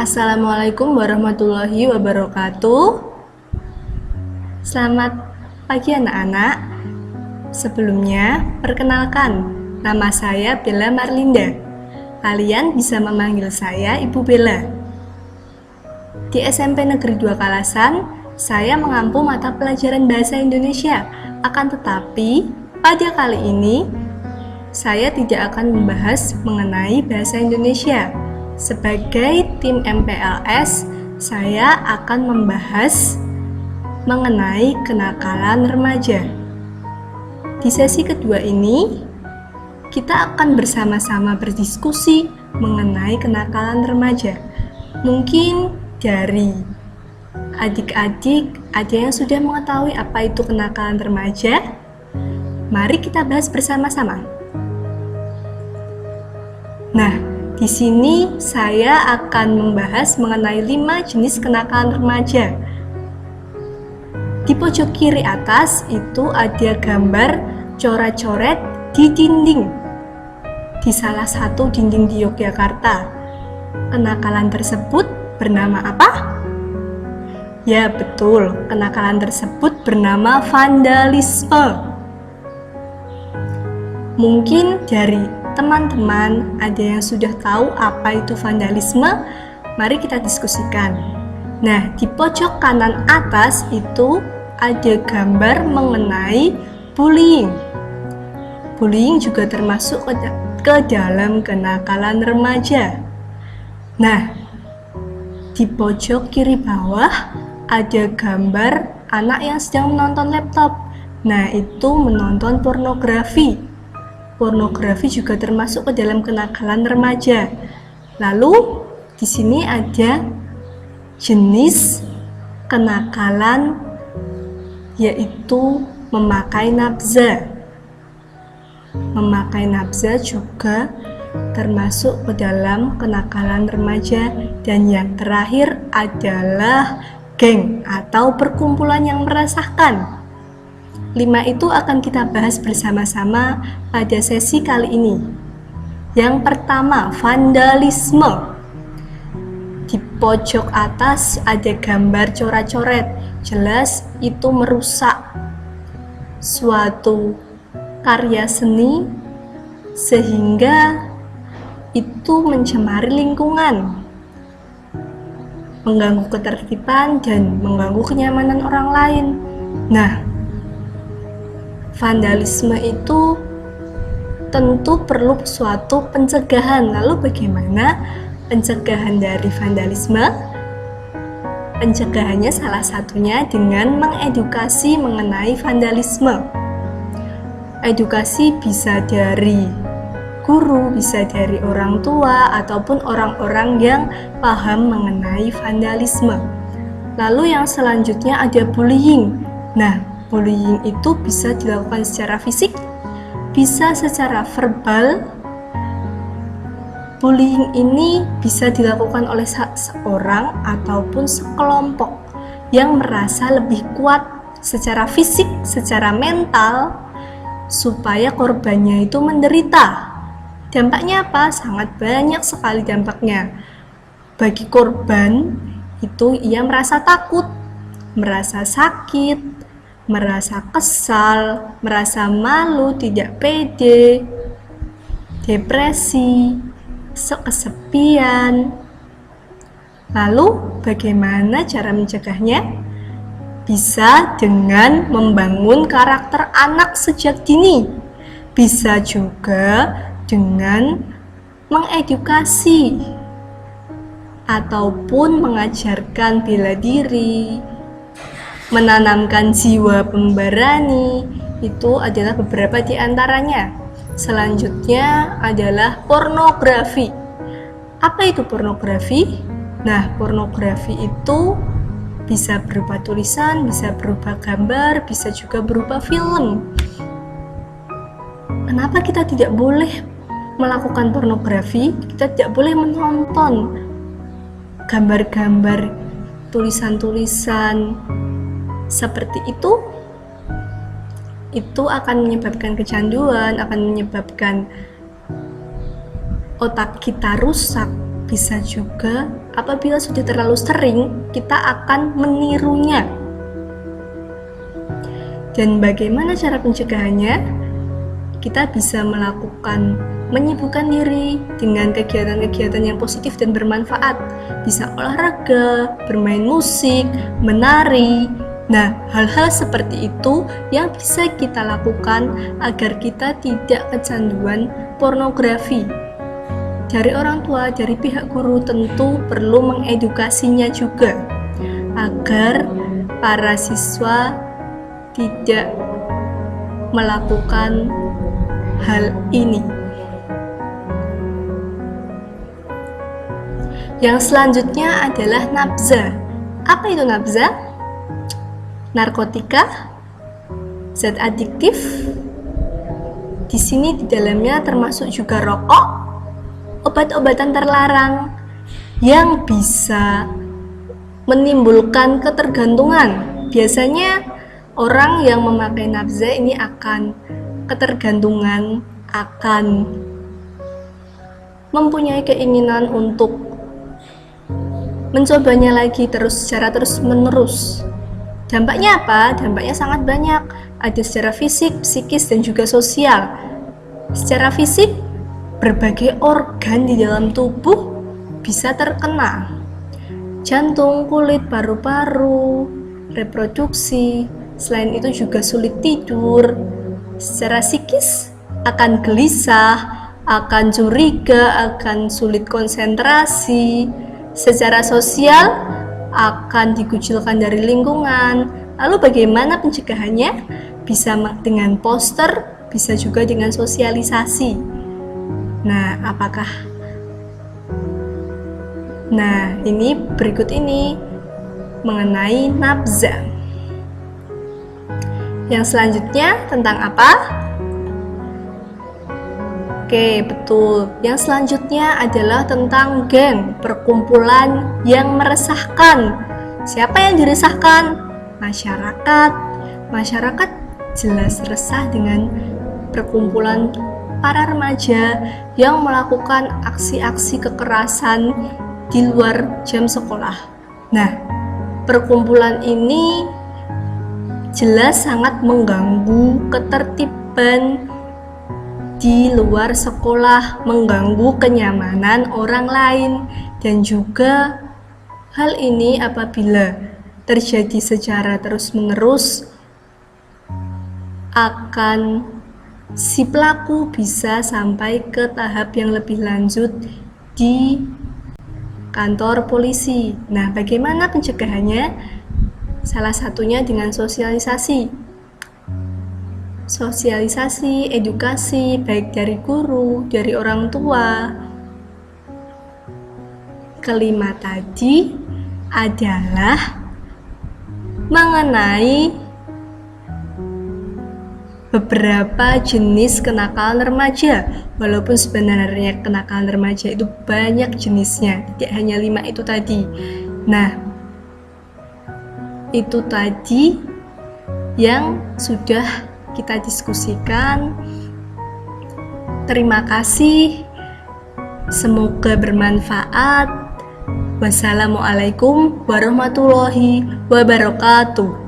Assalamualaikum warahmatullahi wabarakatuh. Selamat pagi anak-anak. Sebelumnya, perkenalkan, nama saya Bella Marlinda. Kalian bisa memanggil saya Ibu Bella. Di SMP Negeri 2 Kalasan, saya mengampu mata pelajaran Bahasa Indonesia. Akan tetapi, pada kali ini, saya tidak akan membahas mengenai Bahasa Indonesia. Sebagai tim MPLS, saya akan membahas mengenai kenakalan remaja. Di sesi kedua ini, kita akan bersama-sama berdiskusi mengenai kenakalan remaja. Mungkin dari adik-adik ada yang sudah mengetahui apa itu kenakalan remaja. Mari kita bahas bersama-sama. Nah, di sini saya akan membahas mengenai 5 jenis kenakalan remaja. Di pojok kiri atas itu ada gambar coret-coret di dinding. Di salah satu dinding di Yogyakarta. Kenakalan tersebut bernama apa? Ya betul, kenakalan tersebut bernama vandalisme. Mungkin dari teman-teman ada yang sudah tahu apa itu vandalisme? Mari kita diskusikan. Nah, di pojok kanan atas itu ada gambar mengenai bullying. Bullying juga termasuk ke dalam kenakalan remaja. Nah, di pojok kiri bawah ada gambar anak yang sedang menonton laptop. Nah, itu menonton pornografi. Pornografi juga termasuk ke dalam kenakalan remaja. Lalu di sini ada jenis kenakalan yaitu memakai nafza. Memakai nafza juga termasuk ke dalam kenakalan remaja. Dan yang terakhir adalah geng atau perkumpulan yang meresahkan. 5 itu akan kita bahas bersama-sama pada sesi kali ini. Yang pertama, vandalisme. Di pojok atas ada gambar coret-coret. Jelas itu merusak suatu karya seni sehingga itu mencemari lingkungan, mengganggu ketertiban dan mengganggu kenyamanan orang lain. Nah, vandalisme itu tentu perlu suatu pencegahan. Lalu bagaimana pencegahan dari vandalisme? Pencegahannya salah satunya dengan mengedukasi mengenai vandalisme. Edukasi bisa dari guru, bisa dari orang tua, ataupun orang-orang yang paham mengenai vandalisme. Lalu yang selanjutnya ada bullying. Nah, bullying itu bisa dilakukan secara fisik, bisa secara verbal. Bullying ini bisa dilakukan oleh seorang ataupun sekelompok yang merasa lebih kuat secara fisik, secara mental, supaya korbannya itu menderita. Dampaknya apa? Sangat banyak sekali dampaknya. Bagi korban itu ia merasa takut, merasa sakit, merasa kesal, merasa malu, tidak pede, depresi, kesepian. Lalu bagaimana cara mencegahnya? Bisa dengan membangun karakter anak sejak dini. Bisa juga dengan mengedukasi ataupun mengajarkan bela diri, menanamkan jiwa pemberani. Itu adalah beberapa di antaranya. Selanjutnya adalah pornografi. Apa itu pornografi? Nah, pornografi itu bisa berupa tulisan, bisa berupa gambar, bisa juga berupa film. Kenapa kita tidak boleh melakukan pornografi? Kita tidak boleh menonton gambar-gambar, tulisan-tulisan seperti itu akan menyebabkan kecanduan, akan menyebabkan otak kita rusak, bisa juga apabila sudah terlalu sering, kita akan menirunya. Dan bagaimana cara pencegahannya? Kita bisa melakukan menyibukkan diri dengan kegiatan-kegiatan yang positif dan bermanfaat. Bisa olahraga, bermain musik, menari. Nah, hal-hal seperti itu yang bisa kita lakukan agar kita tidak kecanduan pornografi. Dari orang tua, dari pihak guru tentu perlu mengedukasinya juga agar para siswa tidak melakukan hal ini. Yang selanjutnya adalah nabza. Apa itu nabza? Narkotika, zat adiktif. Di sini di dalamnya termasuk juga rokok, obat-obatan terlarang yang bisa menimbulkan ketergantungan. Biasanya orang yang memakai nabza ini akan ketergantungan, akan mempunyai keinginan untuk mencobanya lagi secara terus-menerus. Dampaknya apa? Dampaknya sangat banyak. Ada secara fisik, psikis, dan juga sosial. Secara fisik, berbagai organ di dalam tubuh bisa terkena. Jantung, kulit, paru-paru, reproduksi. Selain itu juga sulit tidur. Secara psikis akan gelisah, akan curiga, akan sulit konsentrasi. Secara sosial akan dikucilkan dari lingkungan. Lalu bagaimana pencegahannya? Bisa dengan poster, bisa juga dengan sosialisasi. Nah, ini berikut ini mengenai nabza. Yang selanjutnya tentang apa? Oke, betul. Yang selanjutnya adalah tentang geng, perkumpulan yang meresahkan. Siapa yang diresahkan? Masyarakat. Masyarakat jelas resah dengan perkumpulan para remaja yang melakukan aksi-aksi kekerasan di luar jam sekolah. Nah, perkumpulan ini jelas sangat mengganggu ketertiban di luar sekolah, mengganggu kenyamanan orang lain, dan juga hal ini apabila terjadi secara terus-menerus akan si pelaku bisa sampai ke tahap yang lebih lanjut di kantor polisi. Nah, bagaimana pencegahannya? Salah satunya dengan sosialisasi, edukasi, baik dari guru, dari orang tua. Kelima tadi adalah mengenai beberapa jenis kenakalan remaja. Walaupun sebenarnya kenakalan remaja itu banyak jenisnya, tidak hanya 5 itu tadi. Nah, itu tadi yang sudah kita diskusikan. Terima kasih. Semoga bermanfaat. Wassalamualaikum warahmatullahi wabarakatuh.